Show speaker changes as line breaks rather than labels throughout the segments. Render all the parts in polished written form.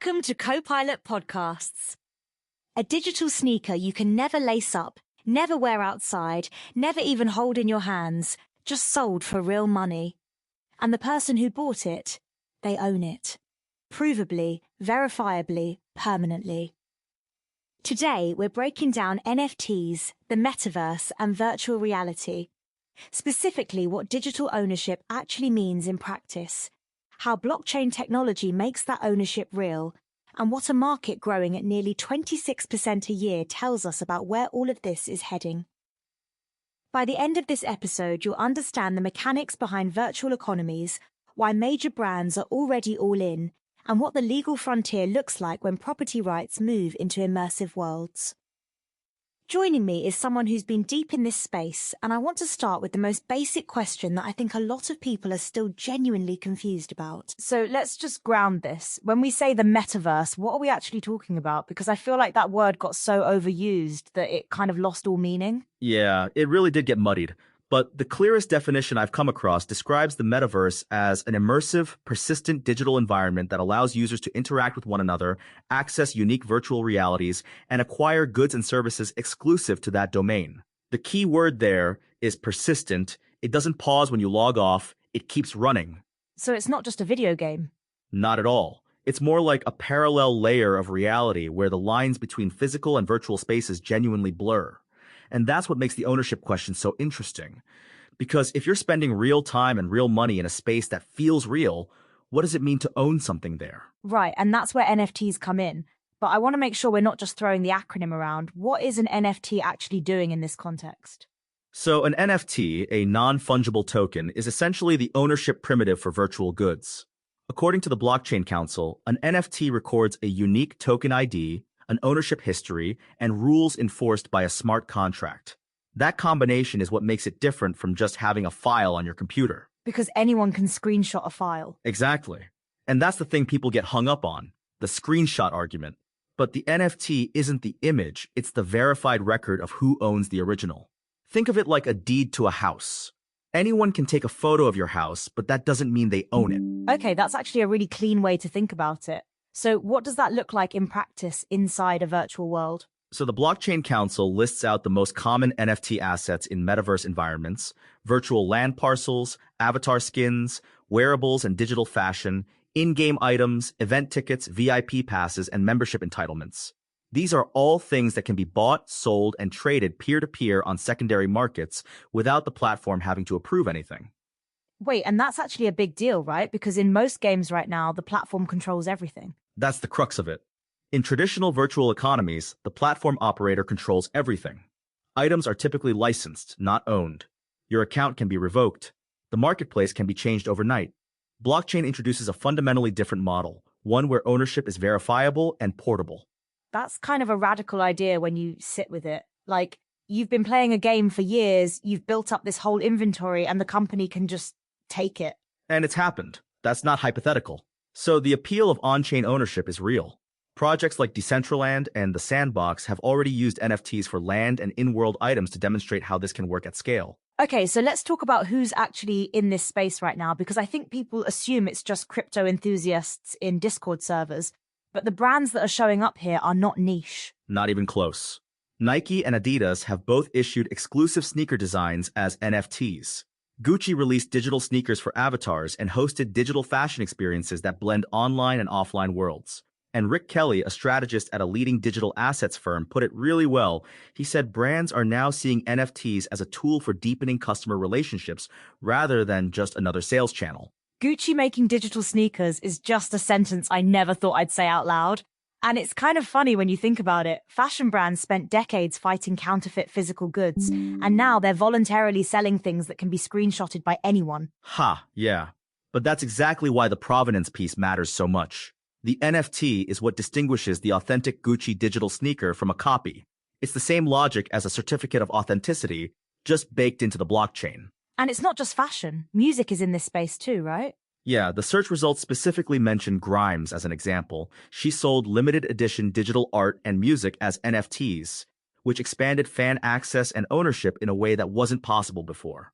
Welcome to Copilot Podcasts. A digital sneaker you can never lace up, never wear outside, never even hold in your hands, just sold for real money. And the person who bought it, they own it. Provably, verifiably, permanently. Today, we're breaking down NFTs, the Metaverse, and virtual reality. Specifically, what digital ownership actually means in practice, how blockchain technology makes that ownership real, and what a market growing at nearly 26% a year tells us about where all of this is heading. By the end of this episode, you'll understand the mechanics behind virtual economies, why major brands are already all in, and what the legal frontier looks like when property rights move into immersive worlds. Joining me is someone who's been deep in this space, and I want to start with the most basic question that I think a lot of people are still genuinely confused about. So let's just ground this. When we say the metaverse, what are we actually talking about? Because I feel like that word got so overused that it kind of lost all meaning.
Yeah, it really did get muddied. But the clearest definition I've come across describes the metaverse as an immersive, persistent digital environment that allows users to interact with one another, access unique virtual realities, and acquire goods and services exclusive to that domain. The key word there is persistent. It doesn't pause when you log off. It keeps running.
So it's not just a video game.
Not at all. It's more like a parallel layer of reality where the lines between physical and virtual spaces genuinely blur. And that's what makes the ownership question so interesting. Because if you're spending real time and real money in a space that feels real, what does it mean to own something there?
Right, and that's where NFTs come in. But I want to make sure we're not just throwing the acronym around. What is an NFT actually doing in this context?
So an NFT, a non-fungible token, is essentially the ownership primitive for virtual goods. According to the Blockchain Council, an NFT records a unique token ID, an ownership history, and rules enforced by a smart contract. That combination is what makes it different from just having a file on your computer.
Because anyone can screenshot a file.
Exactly. And that's the thing people get hung up on, the screenshot argument. But the NFT isn't the image, it's the verified record of who owns the original. Think of it like a deed to a house. Anyone can take a photo of your house, but that doesn't mean they own it.
Okay, that's actually a really clean way to think about it. So what does that look like in practice inside a virtual world?
So the Blockchain Council lists out the most common NFT assets in metaverse environments: virtual land parcels, avatar skins, wearables and digital fashion, in-game items, event tickets, VIP passes, and membership entitlements. These are all things that can be bought, sold, and traded peer-to-peer on secondary markets without the platform having to approve anything.
Wait, and that's actually a big deal, right? Because in most games right now, the platform controls everything.
That's the crux of it. In traditional virtual economies, the platform operator controls everything. Items are typically licensed, not owned. Your account can be revoked. The marketplace can be changed overnight. Blockchain introduces a fundamentally different model, one where ownership is verifiable and portable.
That's kind of a radical idea when you sit with it. Like, you've been playing a game for years, you've built up this whole inventory, and the company can just take it.
And it's happened. That's not hypothetical. So the appeal of on-chain ownership is real. Projects like Decentraland and The Sandbox have already used NFTs for land and in-world items to demonstrate how this can work at scale.
Okay, so let's talk about who's actually in this space right now, because I think people assume it's just crypto enthusiasts in Discord servers, but the brands that are showing up here are not niche.
Not even close. Nike and Adidas have both issued exclusive sneaker designs as NFTs. Gucci released digital sneakers for avatars and hosted digital fashion experiences that blend online and offline worlds. And Rick Kelly, a strategist at a leading digital assets firm, put it really well. He said brands are now seeing NFTs as a tool for deepening customer relationships rather than just another sales channel.
Gucci making digital sneakers is just a sentence I never thought I'd say out loud. And it's kind of funny when you think about it. Fashion brands spent decades fighting counterfeit physical goods, and now they're voluntarily selling things that can be screenshotted by anyone.
Yeah. But that's exactly why the provenance piece matters so much. The NFT is what distinguishes the authentic Gucci digital sneaker from a copy. It's the same logic as a certificate of authenticity, just baked into the blockchain.
And it's not just fashion. Music is in this space too, right?
Yeah, the search results specifically mention Grimes as an example. She sold limited edition digital art and music as NFTs, which expanded fan access and ownership in a way that wasn't possible before.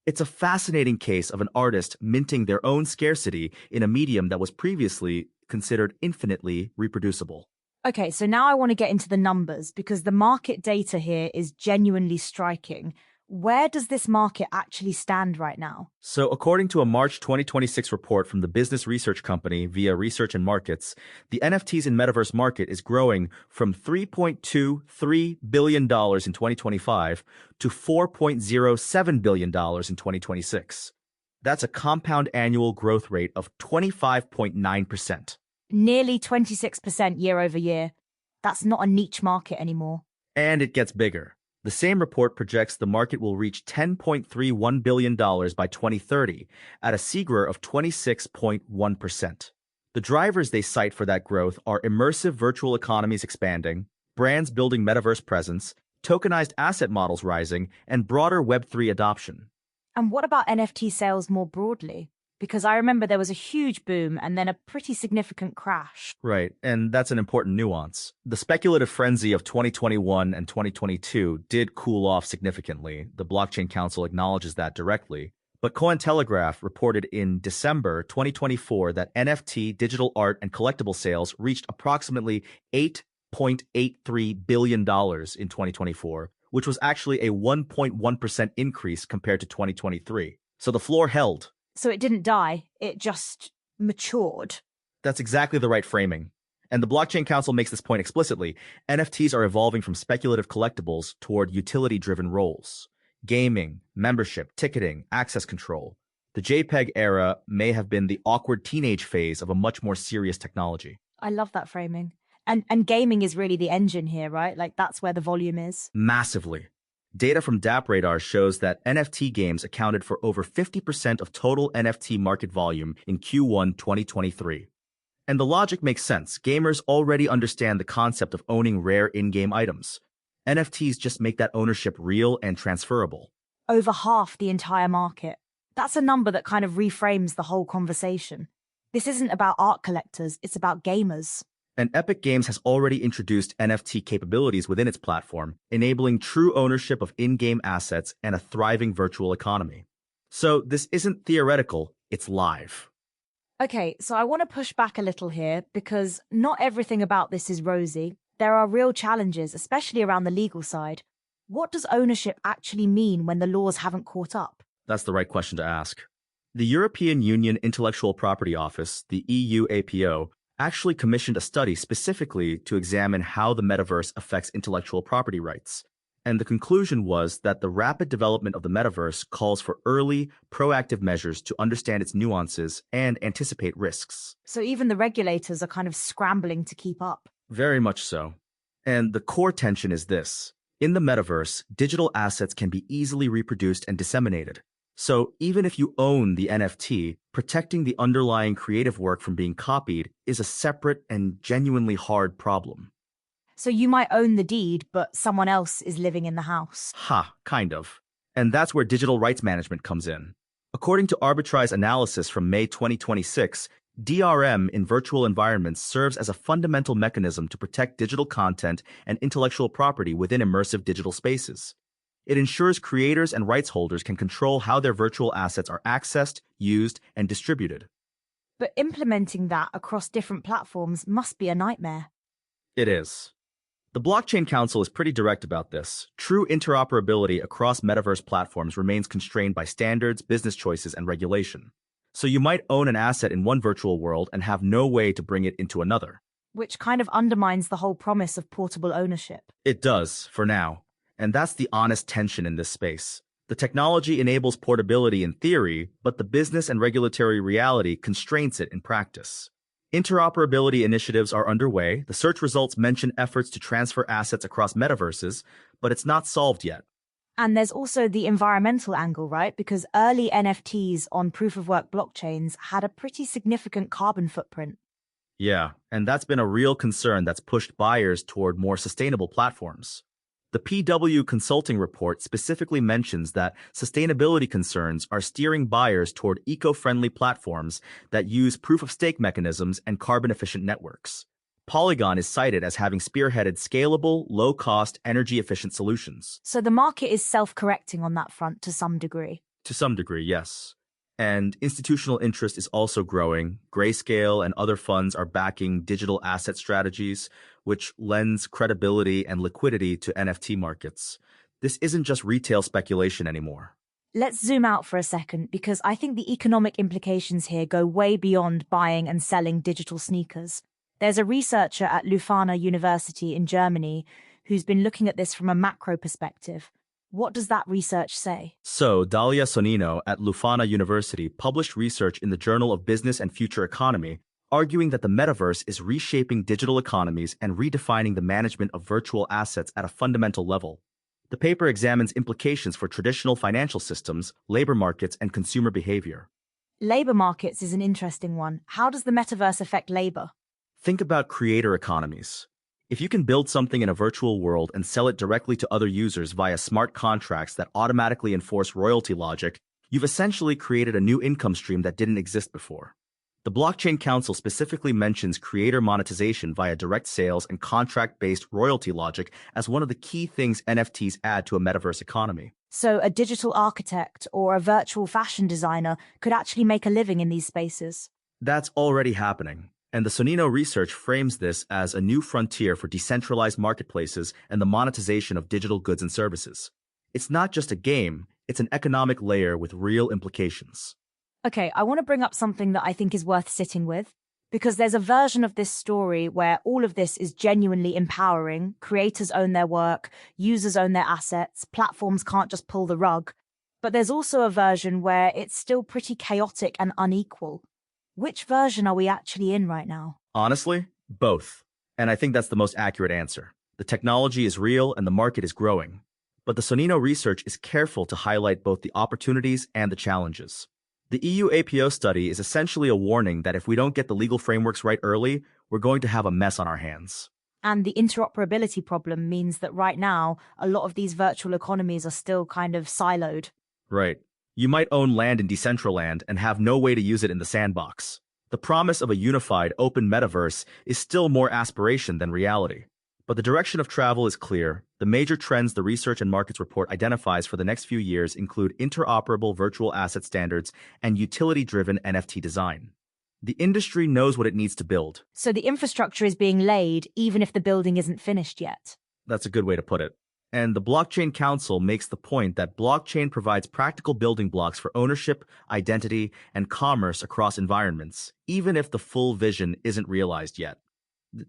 It's a fascinating case of an artist minting their own scarcity in a medium that was previously considered infinitely reproducible.
Okay, so now I want to get into the numbers because the market data here is genuinely striking. Where does this market actually stand right now?
So, according to a March 2026 report from the business research company via Research and Markets, the NFTs in Metaverse market is growing from $3.23 billion in 2025 to $4.07 billion in 2026. That's a compound annual growth rate of 25.9%.
Nearly 26% year over year. That's not a niche market anymore.
And it gets bigger. The same report projects the market will reach $10.31 billion by 2030 at a CAGR of 26.1%. The drivers they cite for that growth are immersive virtual economies expanding, brands building metaverse presence, tokenized asset models rising, and broader Web3 adoption.
And what about NFT sales more broadly? Because I remember there was a huge boom and then a pretty significant crash.
Right, and that's an important nuance. The speculative frenzy of 2021 and 2022 did cool off significantly. The Blockchain Council acknowledges that directly. But Cointelegraph reported in December 2024 that NFT, digital art, and collectible sales reached approximately $8.83 billion in 2024, which was actually a 1.1% increase compared to 2023. So the floor held.
So it didn't die, it just matured.
That's exactly the right framing. And the Blockchain Council makes this point explicitly. NFTs are evolving from speculative collectibles toward utility-driven roles. Gaming, membership, ticketing, access control. The JPEG era may have been the awkward teenage phase of a much more serious technology.
I love that framing. And gaming is really the engine here, right? Like that's where the volume is.
Massively. Data from DappRadar shows that NFT games accounted for over 50% of total NFT market volume in Q1 2023. And the logic makes sense. Gamers already understand the concept of owning rare in-game items. NFTs just make that ownership real and transferable.
Over half the entire market. That's a number that kind of reframes the whole conversation. This isn't about art collectors, it's about gamers.
And Epic Games has already introduced NFT capabilities within its platform, enabling true ownership of in-game assets and a thriving virtual economy. So this isn't theoretical, it's live.
Okay, so I want to push back a little here because not everything about this is rosy. There are real challenges, especially around the legal side. What does ownership actually mean when the laws haven't caught up?
That's the right question to ask. The European Union Intellectual Property Office, the EU APO, actually commissioned a study specifically to examine how the metaverse affects intellectual property rights. And the conclusion was that the rapid development of the metaverse calls for early, proactive measures to understand its nuances and anticipate risks.
So even the regulators are kind of scrambling to keep up.
Very much so. And the core tension is this. In the metaverse, digital assets can be easily reproduced and disseminated. So even if you own the NFT, protecting the underlying creative work from being copied is a separate and genuinely hard problem.
So you might own the deed, but someone else is living in the house.
Kind of. And that's where digital rights management comes in. According to Arbitrai's analysis from May 2026, DRM in virtual environments serves as a fundamental mechanism to protect digital content and intellectual property within immersive digital spaces. It ensures creators and rights holders can control how their virtual assets are accessed, used, and distributed.
But implementing that across different platforms must be a nightmare.
It is. The Blockchain Council is pretty direct about this. True interoperability across metaverse platforms remains constrained by standards, business choices, and regulation. So you might own an asset in one virtual world and have no way to bring it into another.
Which kind of undermines the whole promise of portable ownership.
It does, for now. And that's the honest tension in this space. The technology enables portability in theory, but the business and regulatory reality constrains it in practice. Interoperability initiatives are underway. The search results mention efforts to transfer assets across metaverses, but it's not solved yet.
And there's also the environmental angle, right? Because early NFTs on proof-of-work blockchains had a pretty significant carbon footprint.
Yeah, and that's been a real concern that's pushed buyers toward more sustainable platforms. The PW Consulting report specifically mentions that sustainability concerns are steering buyers toward eco-friendly platforms that use proof-of-stake mechanisms and carbon-efficient networks. Polygon is cited as having spearheaded scalable, low-cost, energy-efficient solutions.
So the market is self-correcting on that front to some degree.
To some degree, yes. And institutional interest is also growing. Grayscale and other funds are backing digital asset strategies, which lends credibility and liquidity to NFT markets. This isn't just retail speculation anymore.
Let's zoom out for a second because I think the economic implications here go way beyond buying and selling digital sneakers. There's a researcher at Leuphana University in Germany who's been looking at this from a macro perspective. What does that research say?
So, Dalia Sonino at Leuphana University published research in the Journal of Business and Future Economy, arguing that the metaverse is reshaping digital economies and redefining the management of virtual assets at a fundamental level. The paper examines implications for traditional financial systems, labor markets, and consumer behavior.
Labor markets is an interesting one. How does the metaverse affect labor?
Think about creator economies. If you can build something in a virtual world and sell it directly to other users via smart contracts that automatically enforce royalty logic, you've essentially created a new income stream that didn't exist before. The Blockchain Council specifically mentions creator monetization via direct sales and contract-based royalty logic as one of the key things NFTs add to a metaverse economy.
So a digital architect or a virtual fashion designer could actually make a living in these spaces.
That's already happening, and the Sonino research frames this as a new frontier for decentralized marketplaces and the monetization of digital goods and services. It's not just a game, it's an economic layer with real implications.
Okay, I want to bring up something that I think is worth sitting with, because there's a version of this story where all of this is genuinely empowering. Creators own their work, users own their assets, platforms can't just pull the rug. But there's also a version where it's still pretty chaotic and unequal. Which version are we actually in right now?
Honestly, both. And I think that's the most accurate answer. The technology is real and the market is growing. But the Sonino research is careful to highlight both the opportunities and the challenges. The EU APO study is essentially a warning that if we don't get the legal frameworks right early, we're going to have a mess on our hands.
And the interoperability problem means that right now, a lot of these virtual economies are still kind of siloed.
Right. You might own land in Decentraland and have no way to use it in the sandbox. The promise of a unified, open metaverse is still more aspiration than reality. But the direction of travel is clear. The major trends the Research and Markets Report identifies for the next few years include interoperable virtual asset standards and utility-driven NFT design. The industry knows what it needs to build.
So the infrastructure is being laid even if the building isn't finished yet.
That's a good way to put it. And the Blockchain Council makes the point that blockchain provides practical building blocks for ownership, identity, and commerce across environments, even if the full vision isn't realized yet.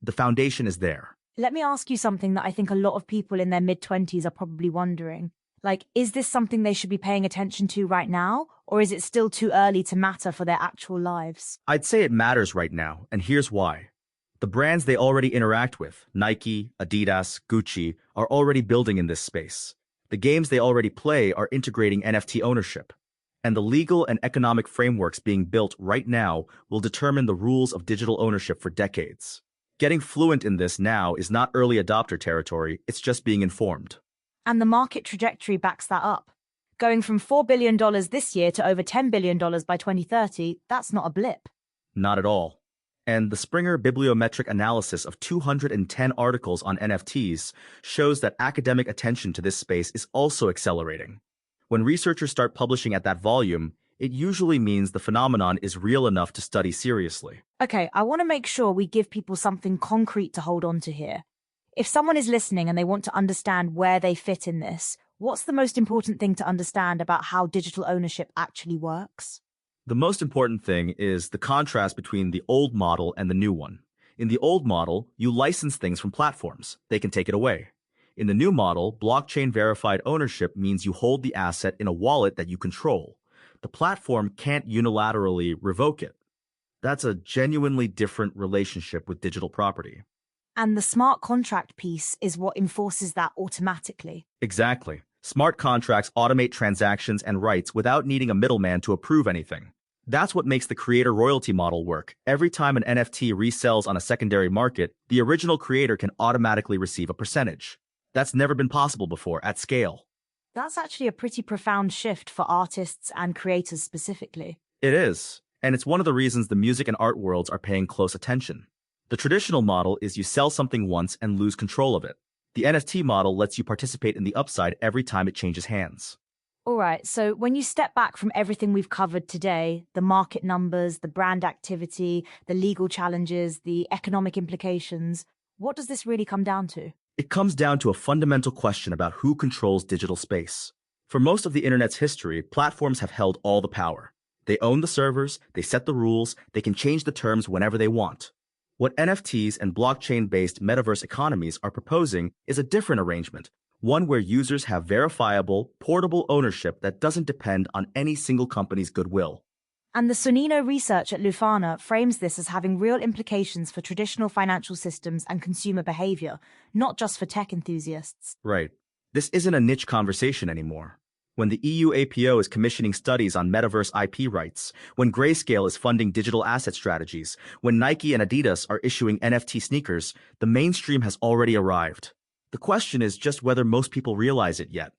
The foundation is there.
Let me ask you something that I think a lot of people in their mid-20s are probably wondering. Like, is this something they should be paying attention to right now, or is it still too early to matter for their actual lives?
I'd say it matters right now, and here's why. The brands they already interact with, Nike, Adidas, Gucci, are already building in this space. The games they already play are integrating NFT ownership. And the legal and economic frameworks being built right now will determine the rules of digital ownership for decades. Getting fluent in this now is not early adopter territory, it's just being informed.
And the market trajectory backs that up. Going from $4 billion this year to over $10 billion by 2030, that's not a blip.
Not at all. And the Springer bibliometric analysis of 210 articles on NFTs shows that academic attention to this space is also accelerating. When researchers start publishing at that volume, it usually means the phenomenon is real enough to study seriously.
Okay, I want to make sure we give people something concrete to hold on to here. If someone is listening and they want to understand where they fit in this, what's the most important thing to understand about how digital ownership actually works?
The most important thing is the contrast between the old model and the new one. In the old model, you license things from platforms. They can take it away. In the new model, blockchain-verified ownership means you hold the asset in a wallet that you control. The platform can't unilaterally revoke it. That's a genuinely different relationship with digital property.
And the smart contract piece is what enforces that automatically.
Exactly. Smart contracts automate transactions and rights without needing a middleman to approve anything. That's what makes the creator royalty model work. Every time an NFT resells on a secondary market, the original creator can automatically receive a percentage. That's never been possible before at scale.
That's actually a pretty profound shift for artists and creators specifically.
It is, and it's one of the reasons the music and art worlds are paying close attention. The traditional model is you sell something once and lose control of it. The NFT model lets you participate in the upside every time it changes hands.
All right, so when you step back from everything we've covered today, the market numbers, the brand activity, the legal challenges, the economic implications, what does this really come down to?
It comes down to a fundamental question about who controls digital space. For most of the internet's history, platforms have held all the power. They own the servers, they set the rules, they can change the terms whenever they want. What NFTs and blockchain-based metaverse economies are proposing is a different arrangement, one where users have verifiable, portable ownership that doesn't depend on any single company's goodwill.
And the Sonino research at Lufana frames this as having real implications for traditional financial systems and consumer behavior, not just for tech enthusiasts.
Right. This isn't a niche conversation anymore. When the EU APO is commissioning studies on metaverse IP rights, when Grayscale is funding digital asset strategies, when Nike and Adidas are issuing NFT sneakers, the mainstream has already arrived. The question is just whether most people realize it yet.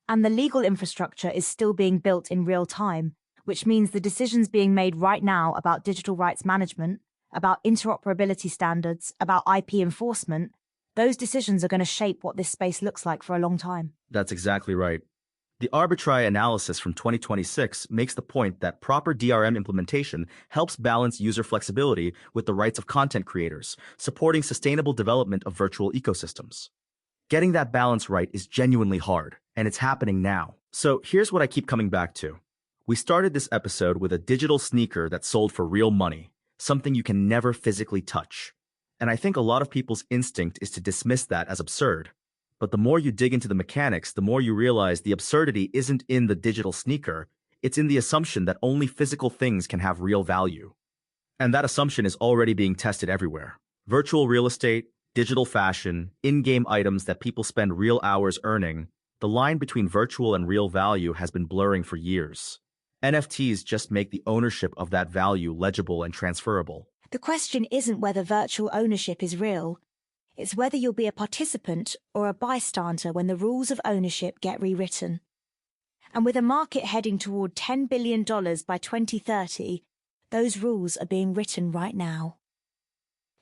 And the legal infrastructure is still being built in real time, which means the decisions being made right now about digital rights management, about interoperability standards, about IP enforcement, those decisions are going to shape what this space looks like for a long time.
That's exactly right. The arbitrary analysis from 2026 makes the point that proper DRM implementation helps balance user flexibility with the rights of content creators, supporting sustainable development of virtual ecosystems. Getting that balance right is genuinely hard, and it's happening now. So here's what I keep coming back to. We started this episode with a digital sneaker that sold for real money, something you can never physically touch. And I think a lot of people's instinct is to dismiss that as absurd. But the more you dig into the mechanics, the more you realize the absurdity isn't in the digital sneaker, it's in the assumption that only physical things can have real value. And that assumption is already being tested everywhere. Virtual real estate, digital fashion, in-game items that people spend real hours earning, the line between virtual and real value has been blurring for years. NFTs just make the ownership of that value legible and transferable.
The question isn't whether virtual ownership is real. It's whether you'll be a participant or a bystander when the rules of ownership get rewritten. And with a market heading toward $10 billion by 2030, those rules are being written right now.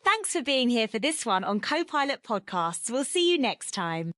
Thanks for being here for this one on Copilot Podcasts. We'll see you next time.